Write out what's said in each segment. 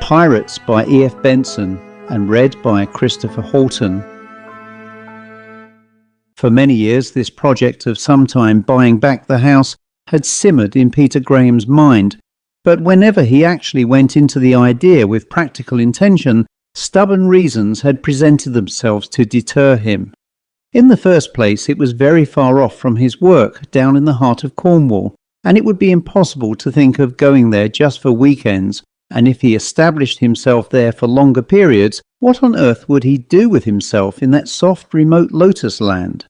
Pirates by E.F.Benson and read by Christopher Halton. For many years, this project of sometime buying back the house had simmered in Peter Graham's mind, but whenever he actually went into the idea with practical intention, stubborn reasons had presented themselves to deter him. In the first place, it was very far off from his work down in the heart of Cornwall, and it would be impossible to think of going there just for weekends, and if he established himself there for longer periods, what on earth would he do with himself in that soft, remote lotus land?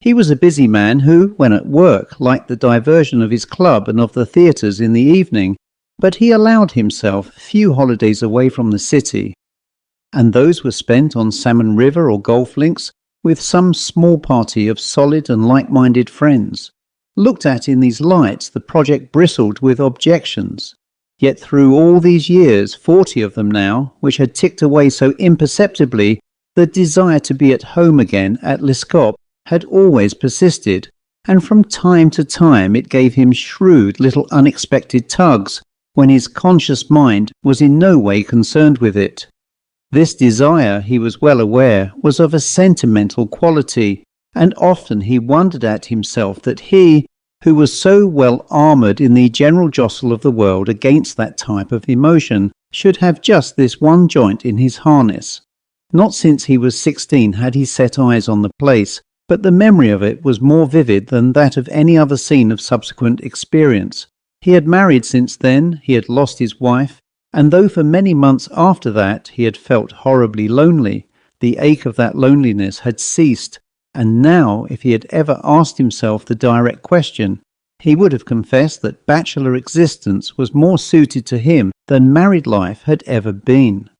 He was a busy man who, when at work, liked the diversion of his club and of the theatres in the evening, but he allowed himself few holidays away from the city, and those were spent on Salmon River or golf links with some small party of solid and like-minded friends. Looked at in these lights, the project bristled with objections. Yet through all these years, 40 of them now, which had ticked away so imperceptibly, the desire to be at home again at Liscop had always persisted, and from time to time it gave him shrewd little unexpected tugs, when his conscious mind was in no way concerned with it. This desire, he was well aware, was of a sentimental quality, and often he wondered at himself that he, who was so well armoured in the general jostle of the world against that type of emotion, should have just this one joint in his harness. Not since he was 16 had he set eyes on the place, but the memory of it was more vivid than that of any other scene of subsequent experience. He had married since then, he had lost his wife, and though for many months after that he had felt horribly lonely, the ache of that loneliness had ceased, and now, if he had ever asked himself the direct question, he would have confessed that bachelor existence was more suited to him than married life had ever been.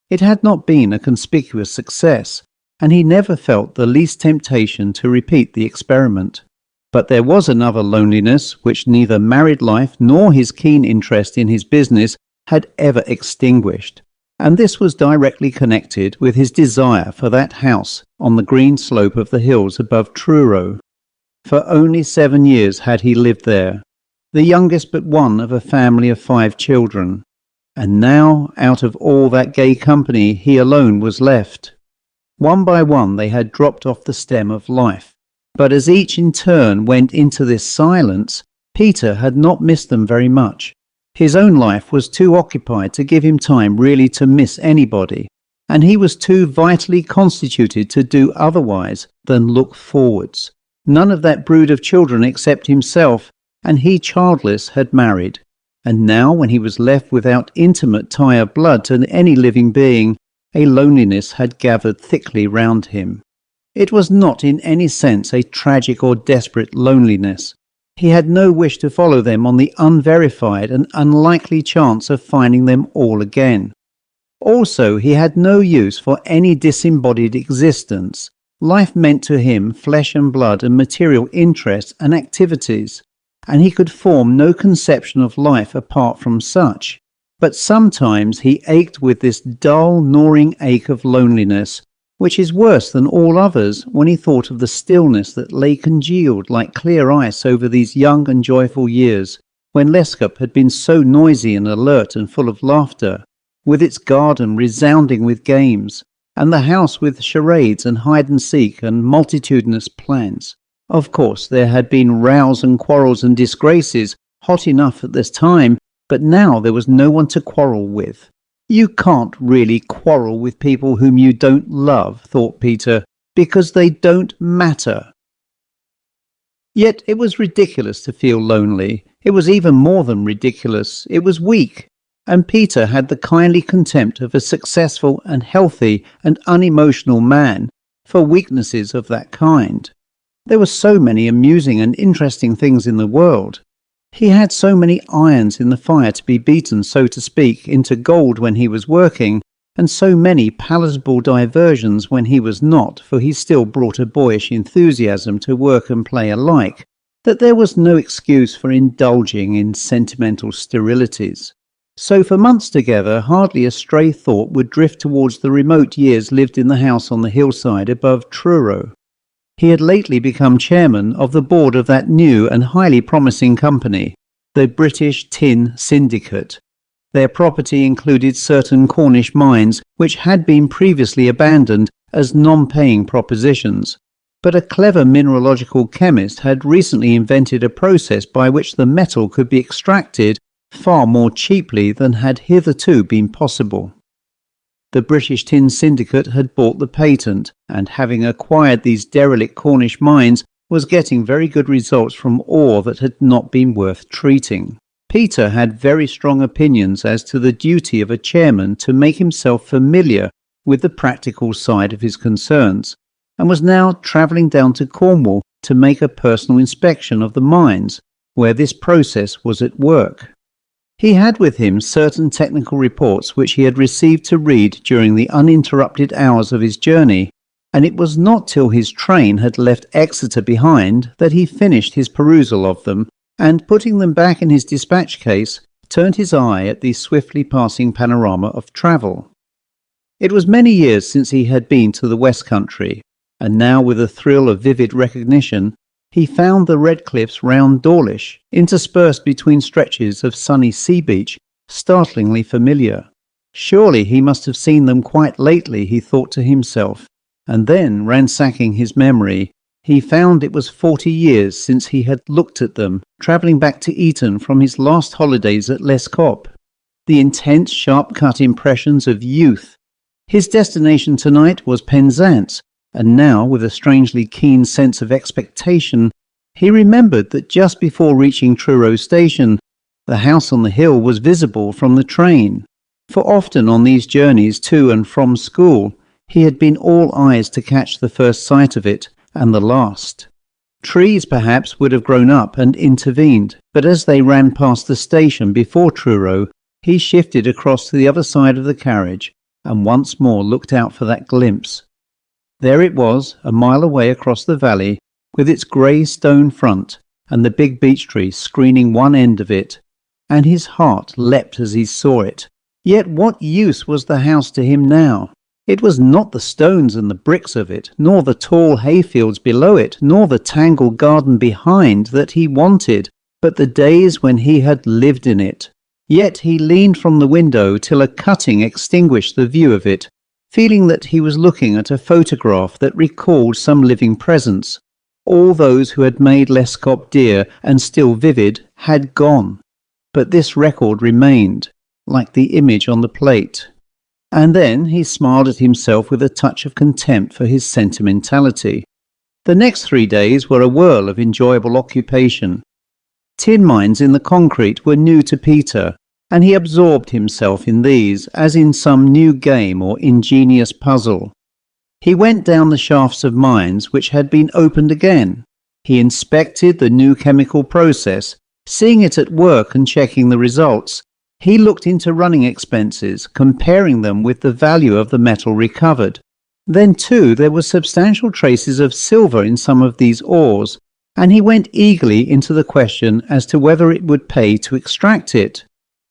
It had not been a conspicuous success, and he never felt the least temptation to repeat the experiment. But there was another loneliness which neither married life nor his keen interest in his business had ever extinguished, and this was directly connected with his desire for that house on the green slope of the hills above Truro. For only 7 years had he lived there, the youngest but one of a family of 5 children, and now, out of all that gay company, he alone was left. One by one they had dropped off the stem of life, but as each in turn went into this silence, Peter had not missed them very much. His own life was too occupied to give him time really to miss anybody, and he was too vitally constituted to do otherwise than look forwards. None of that brood of children except himself, and he childless, had married, and now when he was left without intimate tie of blood to any living being, a loneliness had gathered thickly round him. It was not in any sense a tragic or desperate loneliness. He had no wish to follow them on the unverified and unlikely chance of finding them all again. Also, he had no use for any disembodied existence. Life meant to him flesh and blood and material interests and activities, and he could form no conception of life apart from such. But sometimes he ached with this dull, gnawing ache of loneliness, which is worse than all others when he thought of the stillness that lay congealed like clear ice over these young and joyful years, when Lescop had been so noisy and alert and full of laughter, with its garden resounding with games, and the house with charades and hide-and-seek and multitudinous plans. Of course, there had been rows and quarrels and disgraces, hot enough at this time, but now there was no one to quarrel with. You can't really quarrel with people whom you don't love, thought Peter, because they don't matter. Yet it was ridiculous to feel lonely. It was even more than ridiculous. It was weak. And Peter had the kindly contempt of a successful and healthy and unemotional man for weaknesses of that kind. There were so many amusing and interesting things in the world. He had so many irons in the fire to be beaten, so to speak, into gold when he was working, and so many palatable diversions when he was not, for he still brought a boyish enthusiasm to work and play alike, that there was no excuse for indulging in sentimental sterilities. So for months together, hardly a stray thought would drift towards the remote years lived in the house on the hillside above Truro. He had lately become chairman of the board of that new and highly promising company, the British Tin Syndicate, Their property included certain Cornish mines which had been previously abandoned as non-paying propositions. But a clever mineralogical chemist had recently invented a process by which the metal could be extracted far more cheaply than had hitherto been possible. The British Tin Syndicate had bought the patent, and having acquired these derelict Cornish mines, was getting very good results from ore that had not been worth treating. Peter had very strong opinions as to the duty of a chairman to make himself familiar with the practical side of his concerns, and was now travelling down to Cornwall to make a personal inspection of the mines, where this process was at work. He had with him certain technical reports which he had received to read during the uninterrupted hours of his journey, and it was not till his train had left Exeter behind that he finished his perusal of them, and putting them back in his dispatch case, turned his eye at the swiftly passing panorama of travel. It was many years since he had been to the West Country, and now with a thrill of vivid recognition, he found the red cliffs round Dawlish, interspersed between stretches of sunny sea beach, startlingly familiar. Surely he must have seen them quite lately, he thought to himself, and then, ransacking his memory, he found it was 40 years since he had looked at them, travelling back to Eton from his last holidays at Lescop. The intense, sharp-cut impressions of youth. His destination tonight was Penzance, and now, with a strangely keen sense of expectation, he remembered that just before reaching Truro station, the house on the hill was visible from the train. For often on these journeys to and from school, he had been all eyes to catch the first sight of it, and the last. Trees perhaps would have grown up and intervened, but as they ran past the station before Truro, he shifted across to the other side of the carriage, and once more looked out for that glimpse. There it was, a mile away across the valley, with its grey stone front, and the big beech tree screening one end of it, and his heart leapt as he saw it. Yet what use was the house to him now? It was not the stones and the bricks of it, nor the tall hayfields below it, nor the tangled garden behind that he wanted, but the days when he had lived in it. Yet he leaned from the window till a cutting extinguished the view of it, feeling that he was looking at a photograph that recalled some living presence. All those who had made Lescop dear and still vivid had gone, but this record remained, like the image on the plate. And then he smiled at himself with a touch of contempt for his sentimentality. The next 3 days were a whirl of enjoyable occupation. Tin mines in the concrete were new to Peter, and he absorbed himself in these as in some new game or ingenious puzzle. He went down the shafts of mines which had been opened again. He inspected the new chemical process, seeing it at work and checking the results. He looked into running expenses, comparing them with the value of the metal recovered. Then, too, there were substantial traces of silver in some of these ores, and he went eagerly into the question as to whether it would pay to extract it.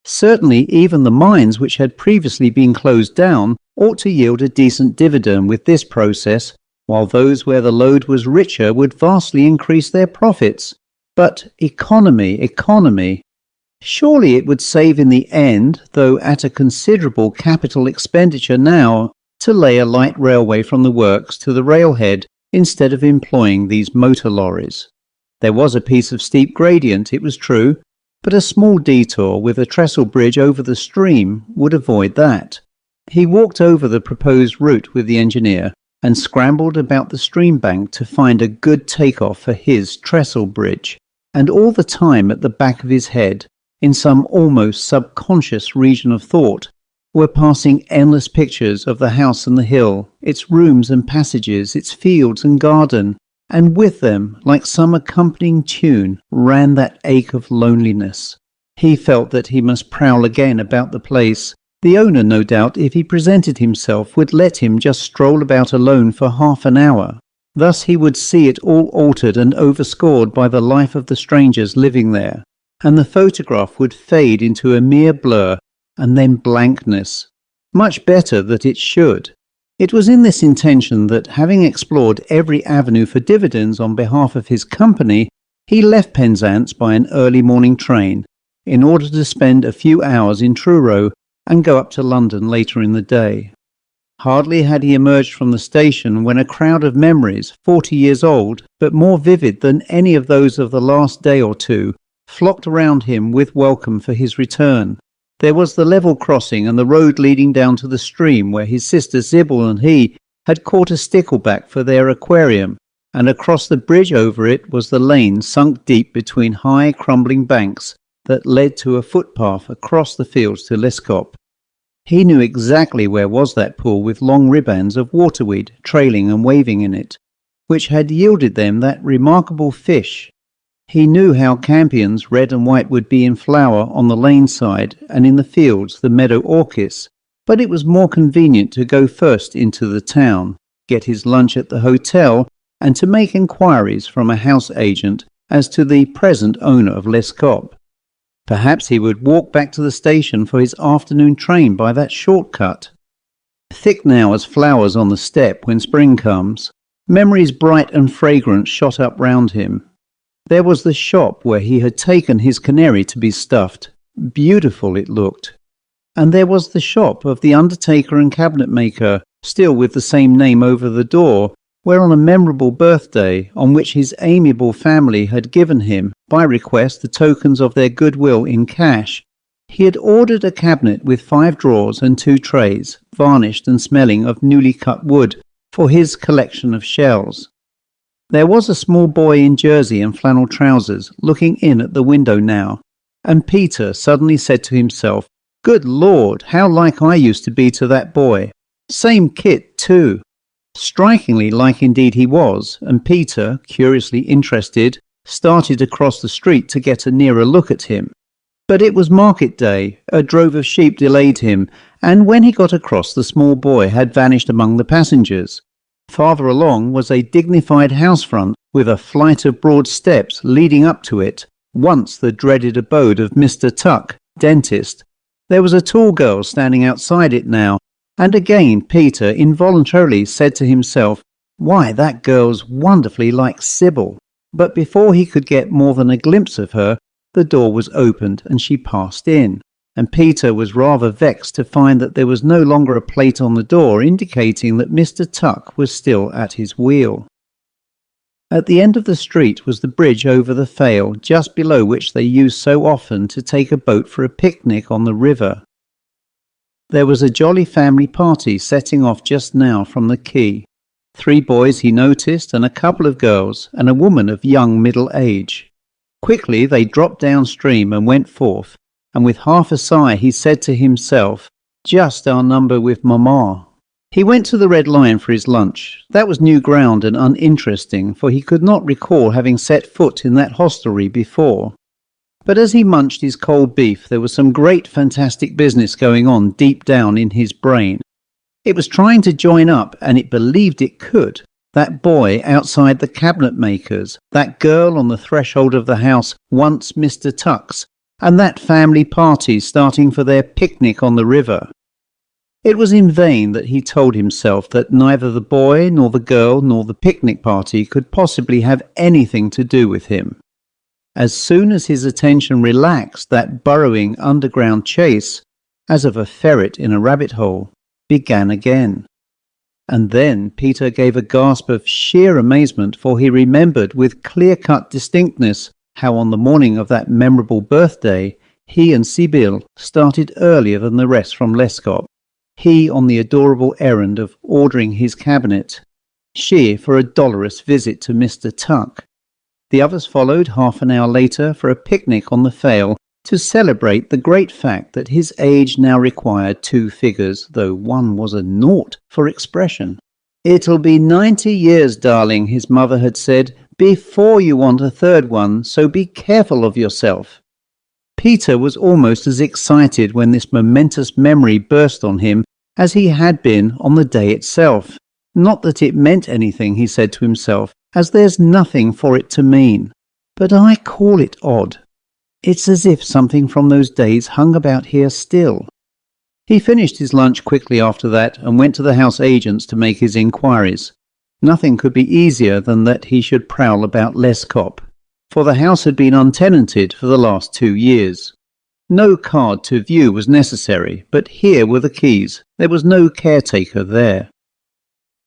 Certainly even the mines which had previously been closed down ought to yield a decent dividend with this process, while those where the lode was richer would vastly increase their profits. But economy. Surely it would save in the end, though at a considerable capital expenditure now, to lay a light railway from the works to the railhead instead of employing these motor lorries. There was a piece of steep gradient, it was true, but a small detour with a trestle bridge over the stream would avoid that. He walked over the proposed route with the engineer and scrambled about the stream bank to find a good take-off for his trestle bridge. And all the time at the back of his head, in some almost subconscious region of thought, were passing endless pictures of the house and the hill, its rooms and passages, its fields and garden, and with them, like some accompanying tune, ran that ache of loneliness. He felt that he must prowl again about the place. The owner, no doubt, if he presented himself, would let him just stroll about alone for half an hour. Thus he would see it all altered and overscored by the life of the strangers living there, and the photograph would fade into a mere blur, and then blankness. Much better that it should. It was in this intention that, having explored every avenue for dividends on behalf of his company, he left Penzance by an early morning train, in order to spend a few hours in Truro and go up to London later in the day. Hardly had he emerged from the station when a crowd of memories, 40 years old, but more vivid than any of those of the last day or two, flocked around him with welcome for his return. There was the level crossing and the road leading down to the stream where his sister Sybil and he had caught a stickleback for their aquarium, and across the bridge over it was the lane sunk deep between high crumbling banks that led to a footpath across the fields to Lescop. He knew exactly where was that pool with long ribands of waterweed trailing and waving in it, which had yielded them that remarkable fish. He knew how campions, red and white, would be in flower on the lane side, and in the fields the meadow orchis, but it was more convenient to go first into the town, get his lunch at the hotel, and to make inquiries from a house agent as to the present owner of Lescop. Perhaps he would walk back to the station for his afternoon train by that shortcut. Thick now as flowers on the step when spring comes, memories bright and fragrant shot up round him. There was the shop where he had taken his canary to be stuffed. Beautiful it looked. And there was the shop of the undertaker and cabinet maker, still with the same name over the door, where on a memorable birthday, on which his amiable family had given him, by request, the tokens of their goodwill in cash, he had ordered a cabinet with 5 drawers and 2 trays, varnished and smelling of newly cut wood, for his collection of shells. There was a small boy in jersey and flannel trousers looking in at the window now, and Peter suddenly said to himself, "Good Lord, how like I used to be to that boy. Same kit, too." Strikingly like indeed he was, and Peter, curiously interested, started across the street to get a nearer look at him. But it was market day, a drove of sheep delayed him, and when he got across the small boy had vanished among the passengers. Farther along was a dignified house front with a flight of broad steps leading up to it, once the dreaded abode of Mr. Tuck, dentist. There was a tall girl standing outside it now, and again Peter involuntarily said to himself, "Why, that girl's wonderfully like Sybil." But before he could get more than a glimpse of her, the door was opened and she passed in, and Peter was rather vexed to find that there was no longer a plate on the door indicating that Mr. Tuck was still at his wheel. At the end of the street was the bridge over the Fale, just below which they used so often to take a boat for a picnic on the river. There was a jolly family party setting off just now from the quay. 3 boys he noticed, and a couple of girls, and a woman of young middle age. Quickly they dropped downstream and went forth, and with half a sigh he said to himself, "Just our number with Mamma." He went to the Red Lion for his lunch. That was new ground and uninteresting, for he could not recall having set foot in that hostelry before. But as he munched his cold beef, there was some great fantastic business going on deep down in his brain. It was trying to join up, and it believed it could. That boy outside the cabinet maker's, that girl on the threshold of the house once Mr. Tuck's, and that family party starting for their picnic on the river. It was in vain that he told himself that neither the boy nor the girl nor the picnic party could possibly have anything to do with him. As soon as his attention relaxed, that burrowing underground chase, as of a ferret in a rabbit hole, began again. And then Peter gave a gasp of sheer amazement, for he remembered with clear-cut distinctness how on the morning of that memorable birthday he and Sybil started earlier than the rest from Lescop, he on the adorable errand of ordering his cabinet, she for a dolorous visit to Mr. Tuck. The others followed half an hour later for a picnic on the Fale to celebrate the great fact that his age now required 2 figures, though one was a naught for expression. "It'll be 90 years, darling," his mother had said, "before you want a 3rd one, so be careful of yourself." Peter was almost as excited when this momentous memory burst on him as he had been on the day itself. Not that it meant anything, he said to himself, as there's nothing for it to mean. But I call it odd. It's as if something from those days hung about here still. He finished his lunch quickly after that and went to the house agents to make his inquiries. Nothing could be easier than that he should prowl about Lescop, for the house had been untenanted for the last 2 years. No card to view was necessary, but here were the keys. There was no caretaker there.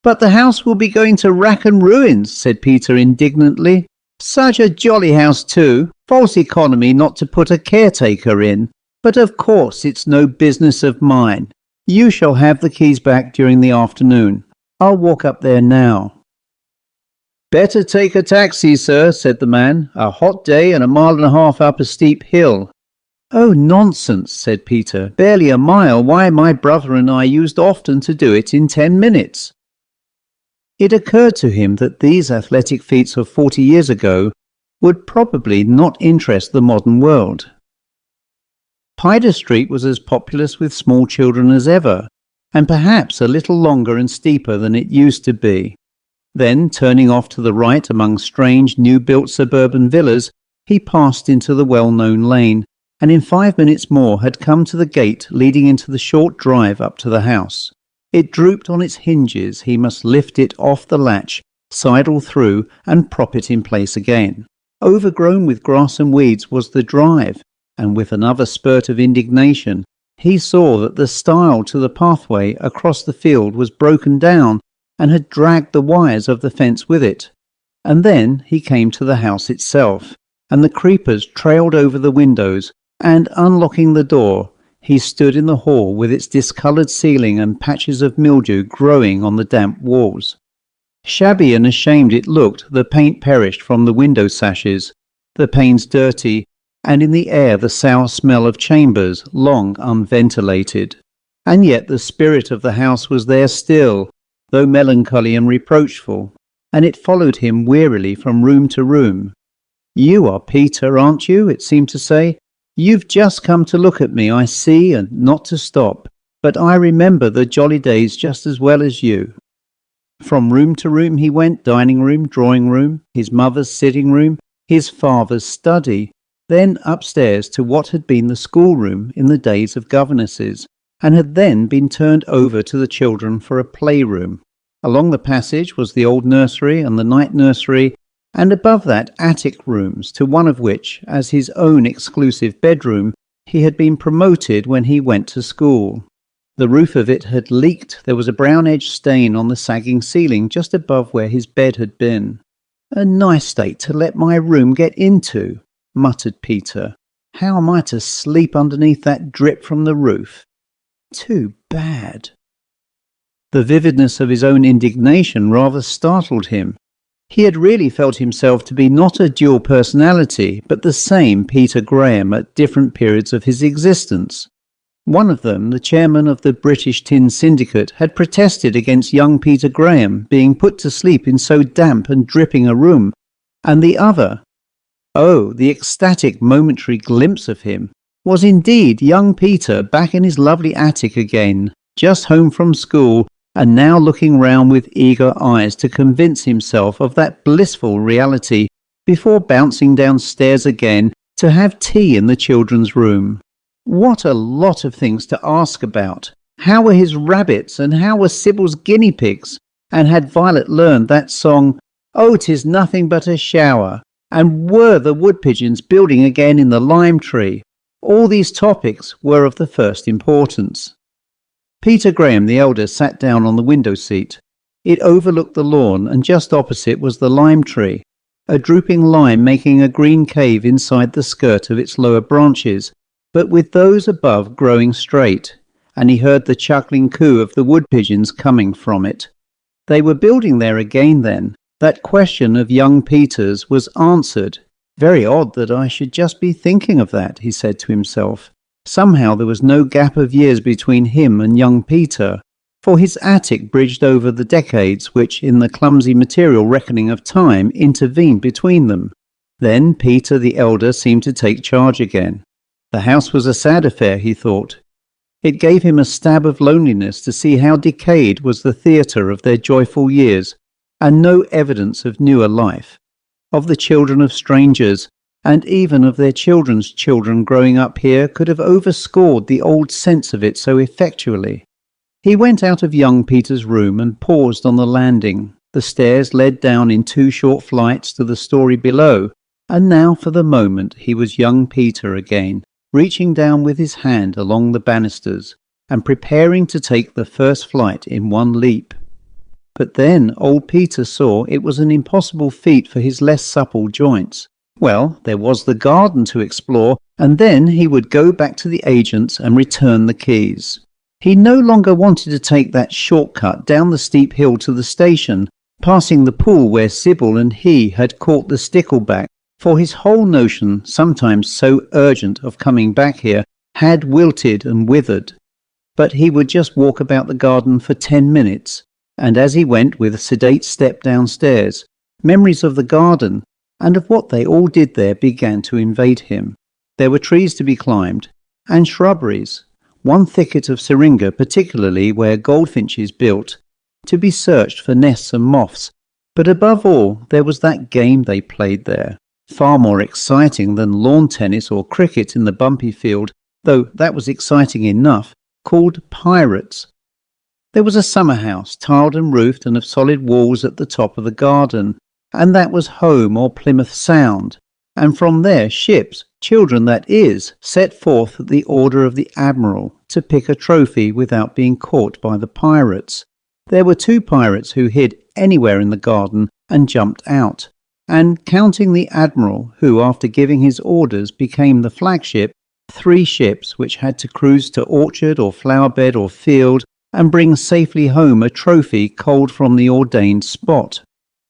"But the house will be going to rack and ruins," said Peter indignantly. "Such a jolly house too. False economy not to put a caretaker in. But of course it's no business of mine. You shall have the keys back during the afternoon. I'll walk up there now." "Better take a taxi, sir," said the man. "A hot day and 1.5 miles up a steep hill." "Oh, nonsense," said Peter. "Barely a mile. Why, my brother and I used often to do it in 10 minutes. It occurred to him that these athletic feats of 40 years ago would probably not interest the modern world. Pider Street was as populous with small children as ever, and perhaps a little longer and steeper than it used to be. Then, turning off to the right among strange new-built suburban villas, he passed into the well-known lane, and in 5 minutes more had come to the gate leading into the short drive up to the house. It drooped on its hinges. He must lift it off the latch, sidle through, and prop it in place again. Overgrown with grass and weeds was the drive, and with another spurt of indignation, he saw that the stile to the pathway across the field was broken down and had dragged the wires of the fence with it. And then he came to the house itself, and the creepers trailed over the windows, and unlocking the door, he stood in the hall with its discoloured ceiling and patches of mildew growing on the damp walls. Shabby and ashamed it looked, the paint perished from the window sashes, the panes dirty, and in the air the sour smell of chambers long unventilated. And yet the spirit of the house was there still, though melancholy and reproachful, and it followed him wearily from room to room. "You are Peter, aren't you?" it seemed to say. "You've just come to look at me, I see, and not to stop. But I remember the jolly days just as well as you." From room to room he went, dining room, drawing room, his mother's sitting room, his father's study, then upstairs to what had been the schoolroom in the days of governesses, and had then been turned over to the children for a playroom. Along the passage was the old nursery and the night nursery, and above that attic rooms, to one of which, as his own exclusive bedroom, he had been promoted when he went to school. The roof of it had leaked. There was a brown-edged stain on the sagging ceiling just above where his bed had been. "A nice state to let my room get into," muttered Peter. "How am I to sleep underneath that drip from the roof? Too bad." The vividness of his own indignation rather startled him. He had really felt himself to be not a dual personality, but the same Peter Graham at different periods of his existence. One of them, the chairman of the British Tin Syndicate, had protested against young Peter Graham being put to sleep in so damp and dripping a room, and the other, the ecstatic momentary glimpse of him, was indeed young Peter back in his lovely attic again, just home from school, and now looking round with eager eyes to convince himself of that blissful reality before bouncing downstairs again to have tea in the children's room. What a lot of things to ask about! How were his rabbits, and how were Sybil's guinea pigs? And had Violet learned that song, "Oh, 'tis nothing but a shower"? And were the wood pigeons building again in the lime tree? All these topics were of the first importance. Peter Graham the elder sat down on the window seat. It overlooked the lawn, and just opposite was the lime tree, a drooping lime making a green cave inside the skirt of its lower branches, but with those above growing straight, and he heard the chuckling coo of the wood pigeons coming from it. They were building there again then. That question of young Peter's was answered. "Very odd that I should just be thinking of that," he said to himself. Somehow there was no gap of years between him and young Peter, for his attic bridged over the decades which, in the clumsy material reckoning of time, intervened between them. Then Peter the elder seemed to take charge again. The house was a sad affair, he thought. It gave him a stab of loneliness to see how decayed was the theatre of their joyful years, and no evidence of newer life, of the children of strangers, and even of their children's children growing up here could have overscored the old sense of it so effectually. He went out of young Peter's room and paused on the landing. The stairs led down in 2 short flights to the story below, and now for the moment he was young Peter again, reaching down with his hand along the banisters and preparing to take the first flight in one leap. But then old Peter saw it was an impossible feat for his less supple joints. Well, there was the garden to explore, and then he would go back to the agents and return the keys. He no longer wanted to take that shortcut down the steep hill to the station, passing the pool where Sybil and he had caught the stickleback, for his whole notion, sometimes so urgent of coming back here, had wilted and withered. But he would just walk about the garden for 10 minutes, and as he went with a sedate step downstairs, memories of the garden and of what they all did there began to invade him. There were trees to be climbed, and shrubberies, one thicket of syringa particularly where goldfinches built, to be searched for nests and moths, but above all there was that game they played there, far more exciting than lawn tennis or cricket in the bumpy field, though that was exciting enough, called pirates. There was a summer house, tiled and roofed and of solid walls at the top of the garden, and that was home or Plymouth Sound, and from there ships, children that is, set forth at the order of the Admiral to pick a trophy without being caught by the pirates. There were 2 pirates who hid anywhere in the garden and jumped out, and counting the Admiral, who after giving his orders became the flagship, 3 ships which had to cruise to orchard or flower bed or field and bring safely home a trophy culled from the ordained spot.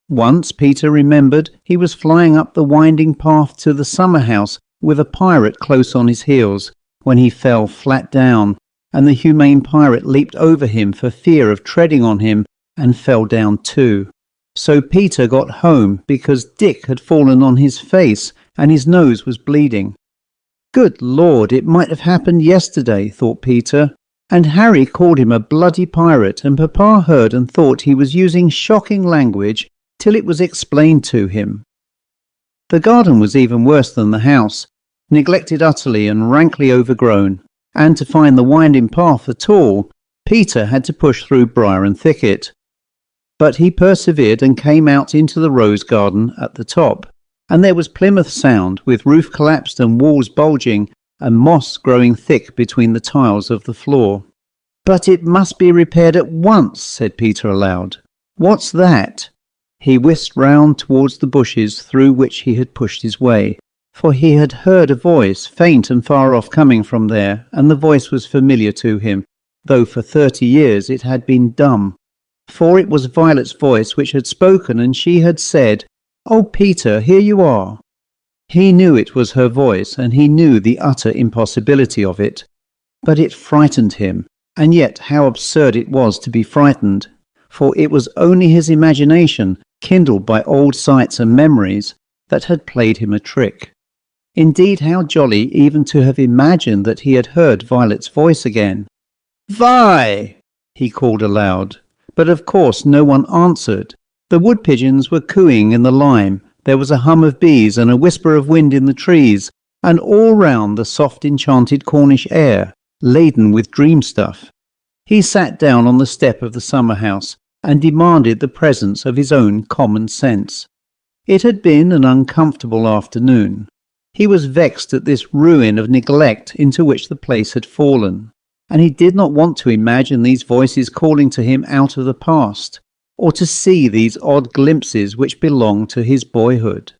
Once Peter remembered he was flying up the winding path to the summer house with a pirate close on his heels, when he fell flat down, and the humane pirate leaped over him for fear of treading on him and fell down too. So Peter got home because Dick had fallen on his face and his nose was bleeding. Good Lord, it might have happened yesterday, thought Peter, and Harry called him a bloody pirate, and Papa heard and thought he was using shocking language till it was explained to him. The garden was even worse than the house, neglected utterly and rankly overgrown, and to find the winding path at all, Peter had to push through briar and thicket. But he persevered and came out into the rose garden at the top, and there was Plymouth Sound, with roof collapsed and walls bulging, and moss growing thick between the tiles of the floor. "But it must be repaired at once," said Peter aloud. "What's that?" He whisked round towards the bushes through which he had pushed his way, for he had heard a voice, faint and far off, coming from there, and the voice was familiar to him, though for 30 years it had been dumb. For it was Violet's voice which had spoken, and she had said, "Oh, Peter, here you are." He knew it was her voice, and he knew the utter impossibility of it. But it frightened him, and yet how absurd it was to be frightened, for it was only his imagination, kindled by old sights and memories, that had played him a trick. Indeed, how jolly even to have imagined that he had heard Violet's voice again. "Vi!" he called aloud, but of course no one answered. The wood pigeons were cooing in the lime, there was a hum of bees and a whisper of wind in the trees, and all round the soft enchanted Cornish air, laden with dream stuff. He sat down on the step of the summer house and demanded the presence of his own common sense. It had been an uncomfortable afternoon. He was vexed at this ruin of neglect into which the place had fallen, and he did not want to imagine these voices calling to him out of the past, or to see these odd glimpses which belonged to his boyhood.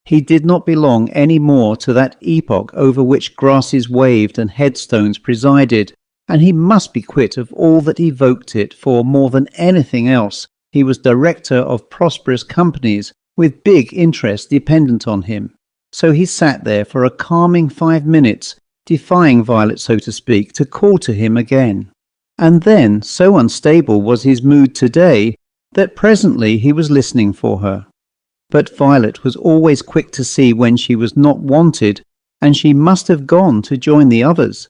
He did not belong any more to that epoch over which grasses waved and headstones presided, and he must be quit of all that evoked it, for more than anything else he was director of prosperous companies with big interests dependent on him. So he sat there for a calming 5 minutes, defying Violet, so to speak, to call to him again. And then, so unstable was his mood today, that presently he was listening for her. But Violet was always quick to see when she was not wanted, and she must have gone to join the others.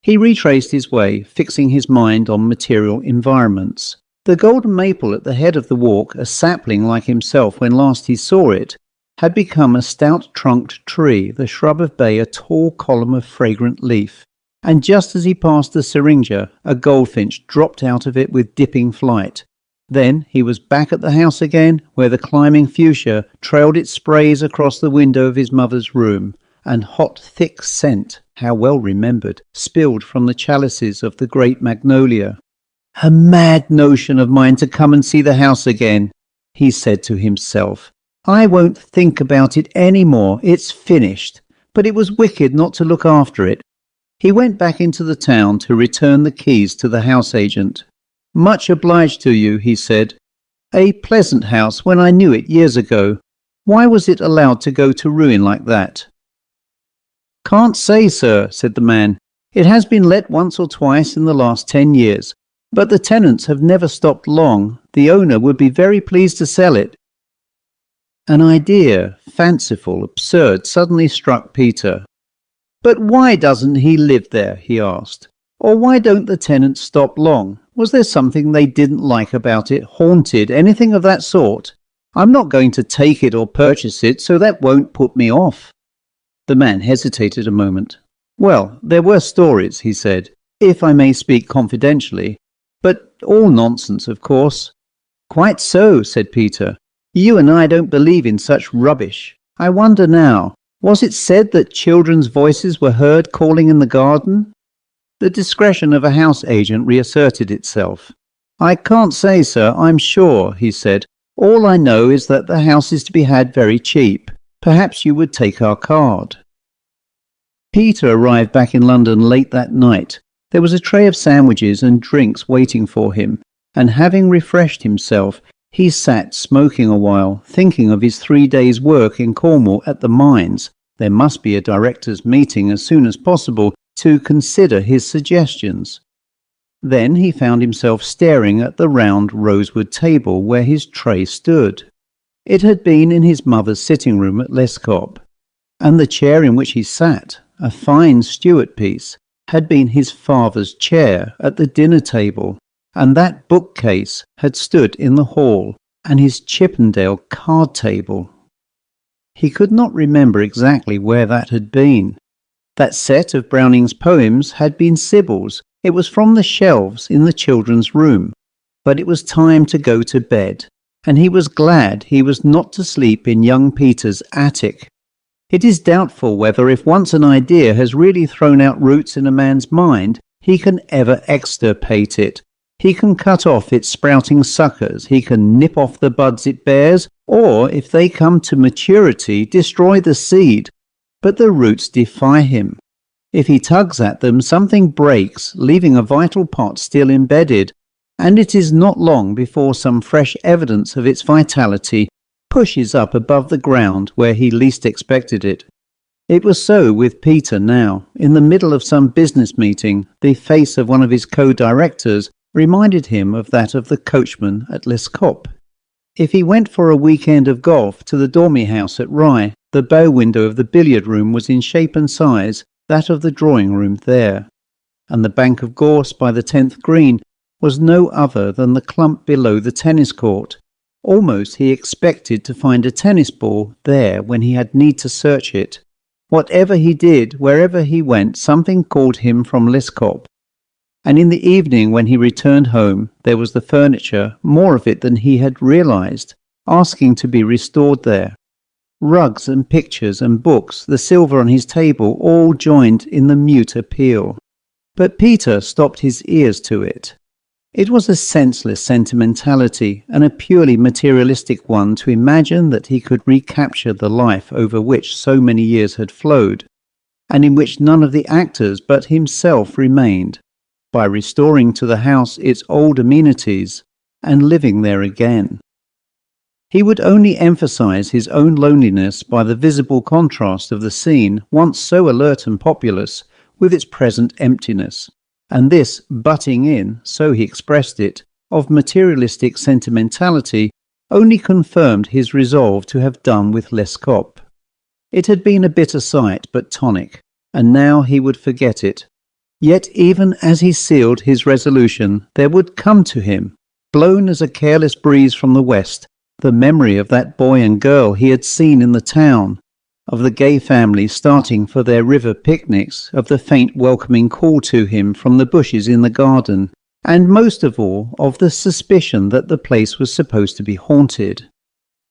He retraced his way, fixing his mind on material environments. The golden maple at the head of the walk, a sapling like himself when last he saw it, had become a stout-trunked tree, the shrub of bay a tall column of fragrant leaf, and just as he passed the syringa, a goldfinch dropped out of it with dipping flight. Then he was back at the house again, where the climbing fuchsia trailed its sprays across the window of his mother's room, and hot, thick scent, how well remembered, spilled from the chalices of the great magnolia. "A mad notion of mine to come and see the house again," he said to himself. "I won't think about it any more. It's finished. But it was wicked not to look after it." He went back into the town to return the keys to the house agent. "Much obliged to you," he said. "A pleasant house when I knew it years ago. Why was it allowed to go to ruin like that?" "Can't say, sir," said the man. "It has been let once or twice in the last 10 years, but the tenants have never stopped long. The owner would be very pleased to sell it." An idea, fanciful, absurd, suddenly struck Peter. "But why doesn't he live there?" he asked. "Or why don't the tenants stop long? Was there something they didn't like about it, haunted, anything of that sort? I'm not going to take it or purchase it, so that won't put me off." The man hesitated a moment. "Well, there were stories," he said, "if I may speak confidentially. But all nonsense, of course." "Quite so," said Peter. "You and I don't believe in such rubbish. I wonder now, was it said that children's voices were heard calling in the garden?" The discretion of a house agent reasserted itself. "I can't say, sir, I'm sure," he said. "All I know is that the house is to be had very cheap. Perhaps you would take our card." Peter arrived back in London late that night. There was a tray of sandwiches and drinks waiting for him, and having refreshed himself, he sat smoking a while, thinking of his 3 days' work in Cornwall at the mines. There must be a directors' meeting as soon as possible to consider his suggestions. Then he found himself staring at the round rosewood table where his tray stood. It had been in his mother's sitting room at Lescop, and the chair in which he sat, a fine Stuart piece, had been his father's chair at the dinner table, and that bookcase had stood in the hall, and his Chippendale card table. He could not remember exactly where that had been. That set of Browning's poems had been Sybil's. It was from the shelves in the children's room. But it was time to go to bed, and he was glad he was not to sleep in young Peter's attic. It is doubtful whether, if once an idea has really thrown out roots in a man's mind, he can ever extirpate it. He can cut off its sprouting suckers, he can nip off the buds it bears, or, if they come to maturity, destroy the seed. But the roots defy him. If he tugs at them, something breaks, leaving a vital part still embedded, and it is not long before some fresh evidence of its vitality pushes up above the ground where he least expected it. It was so with Peter now. In the middle of some business meeting, the face of one of his co-directors reminded him of that of the coachman at Lescop. If he went for a weekend of golf to the Dormy House at Rye, the bow window of the billiard room was in shape and size that of the drawing room there, and the bank of gorse by the 10th green was no other than the clump below the tennis court. Almost he expected to find a tennis ball there when he had need to search it. Whatever he did, wherever he went, something called him from Lescop. And in the evening when he returned home, there was the furniture, more of it than he had realized, asking to be restored there. Rugs and pictures and books, the silver on his table, all joined in the mute appeal. But Peter stopped his ears to it. It was a senseless sentimentality, and a purely materialistic one, to imagine that he could recapture the life over which so many years had flowed, and in which none of the actors but himself remained, by restoring to the house its old amenities and living there again. He would only emphasize his own loneliness by the visible contrast of the scene, once so alert and populous, with its present emptiness, and this butting in, so he expressed it, of materialistic sentimentality only confirmed his resolve to have done with Lescop. It had been a bitter sight, but tonic, and now he would forget it. Yet even as he sealed his resolution, there would come to him, blown as a careless breeze from the west, the memory of that boy and girl he had seen in the town, of the gay family starting for their river picnics, of the faint welcoming call to him from the bushes in the garden, and most of all of the suspicion that the place was supposed to be haunted.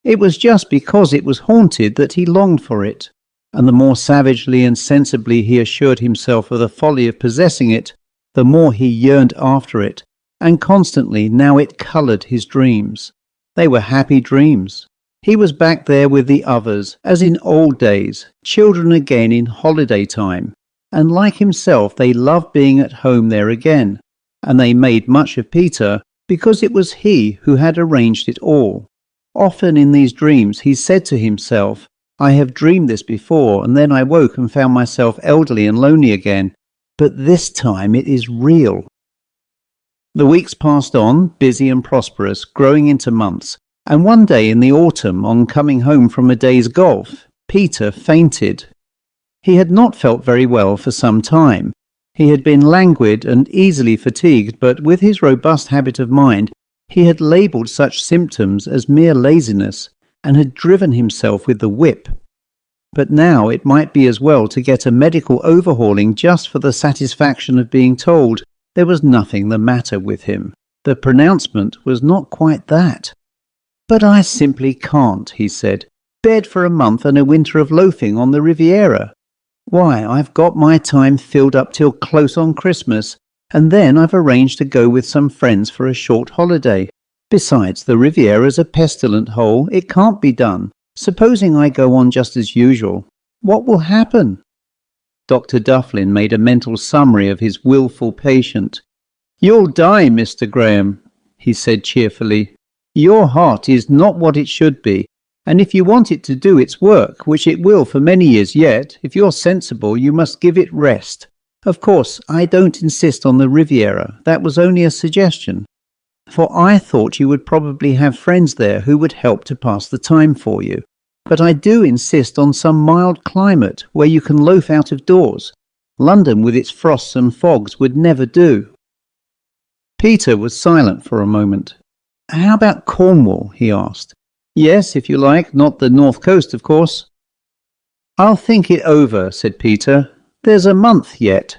It was just because it was haunted that he longed for it. and the more savagely and sensibly he assured himself of the folly of possessing it, the more he yearned after it, and constantly now it coloured his dreams. They were happy dreams. He was back there with the others, as in old days, children again in holiday time, and like himself they loved being at home there again, and they made much of Peter because it was he who had arranged it all. Often in these dreams he said to himself, "I have dreamed this before, and then I woke and found myself elderly and lonely again, but this time it is real." The weeks passed on, busy and prosperous, growing into months, and one day in the autumn, on coming home from a day's golf, Peter fainted. He had not felt very well for some time. He had been languid and easily fatigued, but with his robust habit of mind, he had labelled such symptoms as mere laziness, and had driven himself with the whip. But now it might be as well to get a medical overhauling just for the satisfaction of being told there was nothing the matter with him. The pronouncement was not quite that. "But I simply can't," he said. "Bed for a month and a winter of loafing on the Riviera. Why, I've got my time filled up till close on Christmas, and then I've arranged to go with some friends for a short holiday. Besides, the Riviera's a pestilent hole. It can't be done. Supposing I go on just as usual, what will happen?" Dr. Dufflin made a mental summary of his wilful patient. "You'll die, Mr. Graham," he said cheerfully. "Your heart is not what it should be, and if you want it to do its work, which it will for many years yet, if you're sensible, you must give it rest. Of course, I don't insist on the Riviera. That was only a suggestion. For I thought you would probably have friends there who would help to pass the time for you. But I do insist on some mild climate where you can loaf out of doors. London with its frosts and fogs would never do." Peter was silent for a moment. "How about Cornwall?" he asked. "Yes, if you like, not the north coast, of course." "I'll think it over," said Peter. "There's a month yet."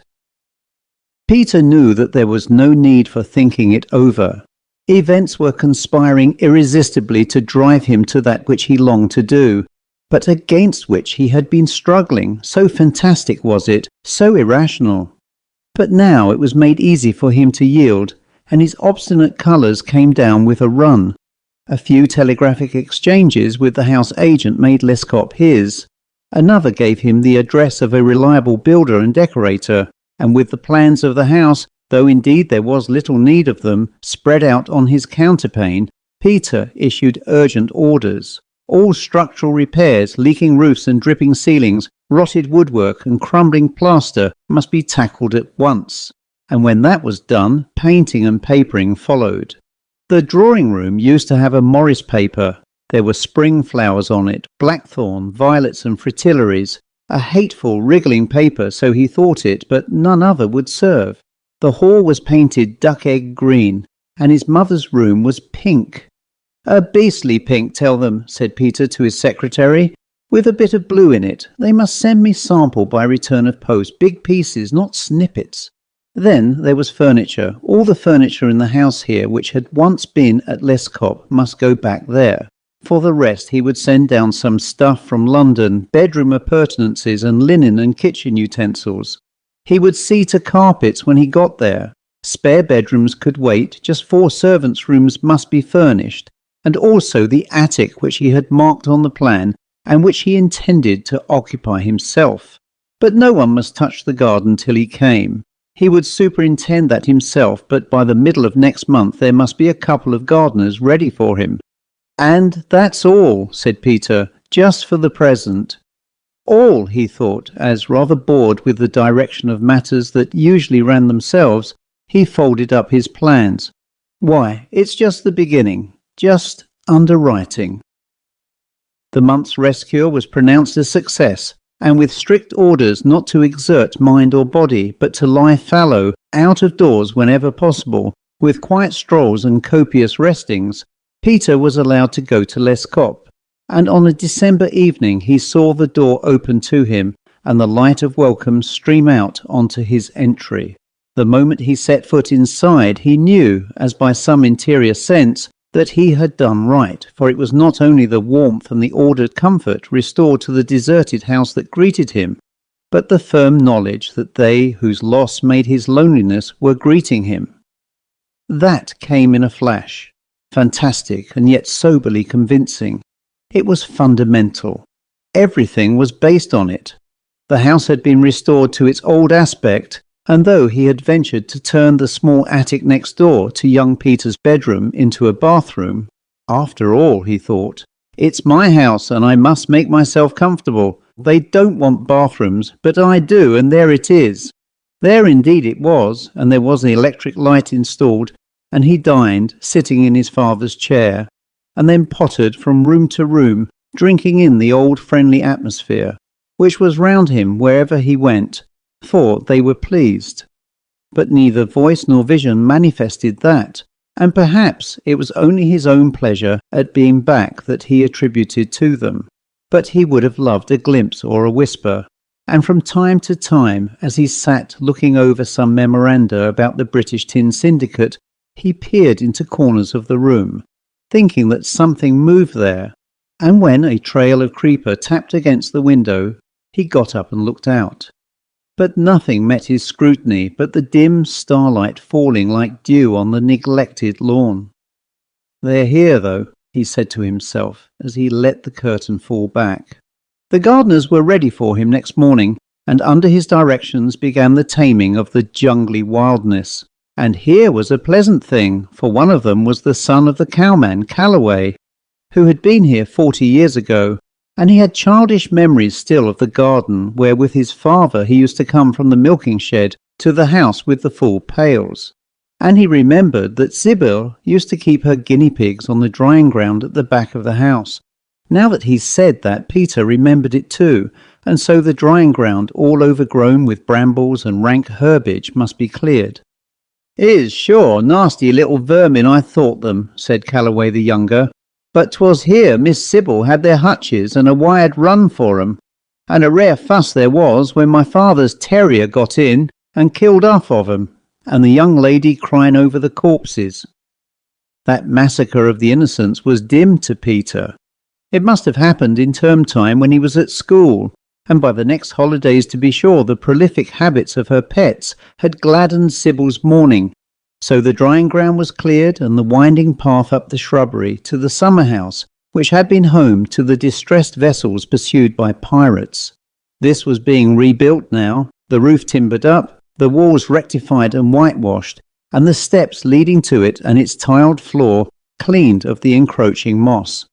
Peter knew that there was no need for thinking it over. Events were conspiring irresistibly to drive him to that which he longed to do, but against which he had been struggling. So fantastic was it, so irrational. But now it was made easy for him to yield, and his obstinate colours came down with a run. A few telegraphic exchanges with the house agent made Lescop his. Another gave him the address of a reliable builder and decorator, and with the plans of the house, though indeed there was little need of them, spread out on his counterpane, Peter issued urgent orders. All structural repairs, leaking roofs and dripping ceilings, rotted woodwork and crumbling plaster must be tackled at once. And when that was done, painting and papering followed. The drawing room used to have a Morris paper. There were spring flowers on it, blackthorn, violets and fritillaries. A hateful, wriggling paper, so he thought it, but none other would serve. The hall was painted duck-egg green, and his mother's room was pink. "A beastly pink, tell them," said Peter to his secretary, "with a bit of blue in it. They must send me sample by return of post, big pieces, not snippets." Then there was furniture. All the furniture in the house here, which had once been at Lescop, must go back there. For the rest, he would send down some stuff from London, bedroom appurtenances and linen and kitchen utensils. He would see to carpets when he got there. Spare bedrooms could wait, just 4 servants' rooms must be furnished, and also the attic which he had marked on the plan and which he intended to occupy himself. But no one must touch the garden till he came. He would superintend that himself, but by the middle of next month there must be a couple of gardeners ready for him. "And that's all," said Peter, "just for the present." All, he thought, as rather bored with the direction of matters that usually ran themselves, he folded up his plans. "Why, it's just the beginning, just underwriting." The month's rest cure was pronounced a success, and with strict orders not to exert mind or body, but to lie fallow, out of doors whenever possible, with quiet strolls and copious restings, Peter was allowed to go to Lescop, and on a December evening he saw the door open to him, and the light of welcome stream out onto his entry. The moment he set foot inside, he knew, as by some interior sense, that he had done right, for it was not only the warmth and the ordered comfort restored to the deserted house that greeted him, but the firm knowledge that they whose loss made his loneliness were greeting him. That came in a flash, fantastic and yet soberly convincing. It was fundamental. Everything was based on it. The house had been restored to its old aspect, and though he had ventured to turn the small attic next door to young Peter's bedroom into a bathroom, after all, he thought, it's my house and I must make myself comfortable. They don't want bathrooms, but I do, and there it is. There indeed it was, and there was the electric light installed, and he dined, sitting in his father's chair, and then pottered from room to room, drinking in the old friendly atmosphere, which was round him wherever he went, for they were pleased. But neither voice nor vision manifested that, and perhaps it was only his own pleasure at being back that he attributed to them. But he would have loved a glimpse or a whisper, and from time to time, as he sat looking over some memoranda about the British Tin Syndicate, he peered into corners of the room, thinking that something moved there, and when a trail of creeper tapped against the window, he got up and looked out. But nothing met his scrutiny but the dim starlight falling like dew on the neglected lawn. They're here, though, he said to himself as he let the curtain fall back. The gardeners were ready for him next morning, and under his directions began the taming of the jungly wildness. And here was a pleasant thing, for one of them was the son of the cowman, Calloway, who had been here 40 years ago, and he had childish memories still of the garden where with his father he used to come from the milking shed to the house with the full pails. And he remembered that Sybil used to keep her guinea pigs on the drying ground at the back of the house. Now that he said that, Peter remembered it too, and so the drying ground, all overgrown with brambles and rank herbage, must be cleared. "Is sure nasty little vermin I thought them," said Calloway the younger. "But 'twas here Miss Sybil had their hutches and a wired run for 'em, and a rare fuss there was when my father's terrier got in and killed half of 'em, and the young lady crying over the corpses." That massacre of the innocents was dim to Peter. It must have happened in term time when he was at school, and by the next holidays to be sure the prolific habits of her pets had gladdened Sybil's morning. So the drying ground was cleared and the winding path up the shrubbery to the summer house, which had been home to the distressed vessels pursued by pirates. This was being rebuilt now, the roof timbered up, the walls rectified and whitewashed, and the steps leading to it and its tiled floor cleaned of the encroaching moss.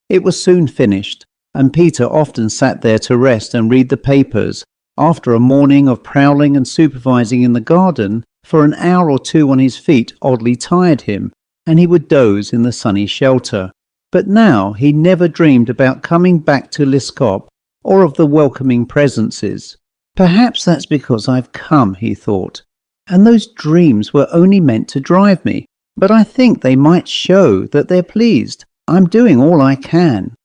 It was soon finished, and Peter often sat there to rest and read the papers. After a morning of prowling and supervising in the garden, for an hour or two on his feet oddly tired him, and he would doze in the sunny shelter. But now he never dreamed about coming back to Liscop, or of the welcoming presences. Perhaps that's because I've come, he thought, and those dreams were only meant to drive me, but I think they might show that they're pleased. I'm doing all I can.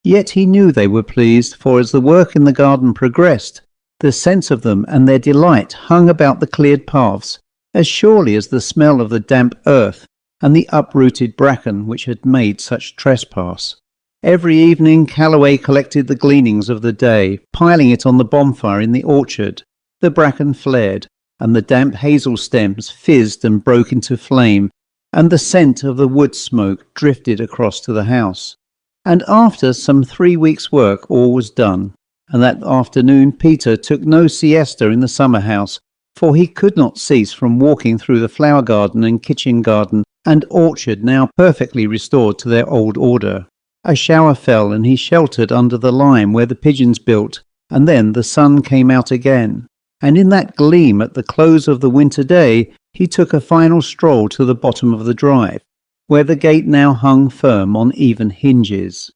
Yet he knew they were pleased, for as the work in the garden progressed, the sense of them and their delight hung about the cleared paths, as surely as the smell of the damp earth and the uprooted bracken which had made such trespass. Every evening Calloway collected the gleanings of the day, piling it on the bonfire in the orchard. The bracken flared, and the damp hazel stems fizzed and broke into flame, and the scent of the wood smoke drifted across to the house. And after some 3 weeks' work all was done, and that afternoon Peter took no siesta in the summer house, for he could not cease from walking through the flower garden and kitchen garden and orchard now perfectly restored to their old order. A shower fell and he sheltered under the lime where the pigeons built, and then the sun came out again, and in that gleam at the close of the winter day he took a final stroll to the bottom of the drive, where the gate now hung firm on even hinges.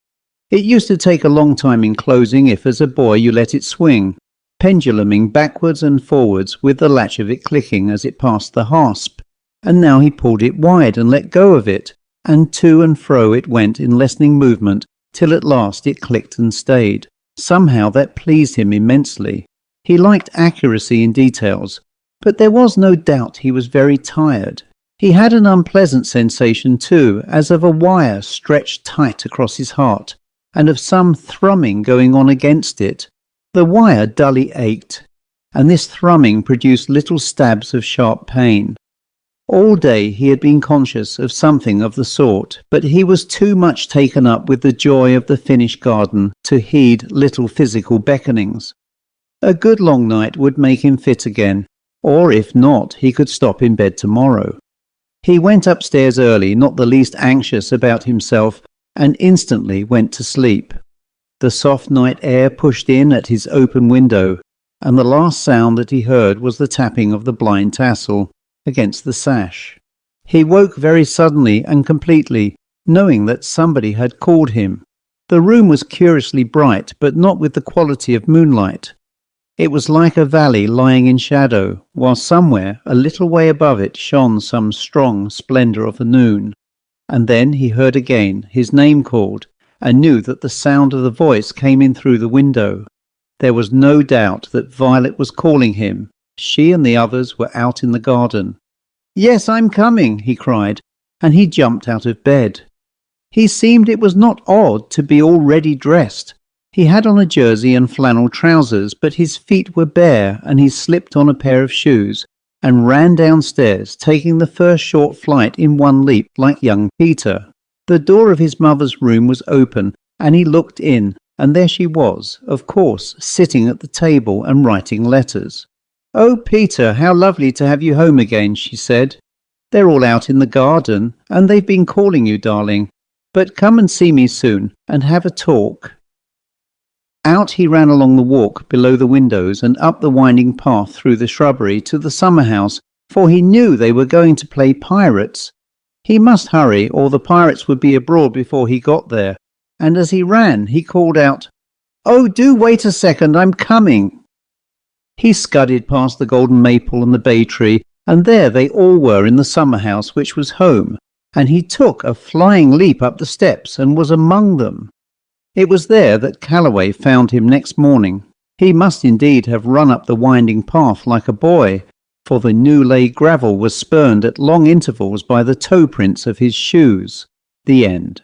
It used to take a long time in closing if as a boy you let it swing, penduluming backwards and forwards with the latch of it clicking as it passed the hasp, and now he pulled it wide and let go of it, and to and fro it went in lessening movement till at last it clicked and stayed. Somehow that pleased him immensely. He liked accuracy in details, but there was no doubt he was very tired. He had an unpleasant sensation too, as of a wire stretched tight across his heart, and of some thrumming going on against it. The wire dully ached, and this thrumming produced little stabs of sharp pain. All day he had been conscious of something of the sort, but he was too much taken up with the joy of the finished garden to heed little physical beckonings. A good long night would make him fit again, or if not, he could stop in bed tomorrow. He went upstairs early, not the least anxious about himself, and instantly went to sleep. The soft night air pushed in at his open window, and the last sound that he heard was the tapping of the blind tassel against the sash. He woke very suddenly and completely, knowing that somebody had called him. The room was curiously bright, but not with the quality of moonlight. It was like a valley lying in shadow, while somewhere, a little way above it, shone some strong splendour of the noon. And then he heard again his name called, and knew that the sound of the voice came in through the window. There was no doubt that Violet was calling him. She and the others were out in the garden. "Yes, I'm coming," he cried, and he jumped out of bed. He seemed it was not odd to be already dressed. He had on a jersey and flannel trousers, but his feet were bare, and he slipped on a pair of shoes and ran downstairs, taking the first short flight in one leap like young Peter. The door of his mother's room was open, and he looked in, and there she was, of course, sitting at the table and writing letters. "Oh, Peter, how lovely to have you home again," she said. "They're all out in the garden, and they've been calling you, darling. But come and see me soon, and have a talk." Out he ran along the walk below the windows and up the winding path through the shrubbery to the summer house, for he knew they were going to play pirates. He must hurry, or the pirates would be abroad before he got there, and as he ran he called out, "Oh, do wait a second, I'm coming." He scudded past the golden maple and the bay tree, and there they all were in the summer house, which was home, and he took a flying leap up the steps and was among them. It was there that Calloway found him next morning. He must indeed have run up the winding path like a boy, for the new-laid gravel was spurned at long intervals by the toe prints of his shoes. The end.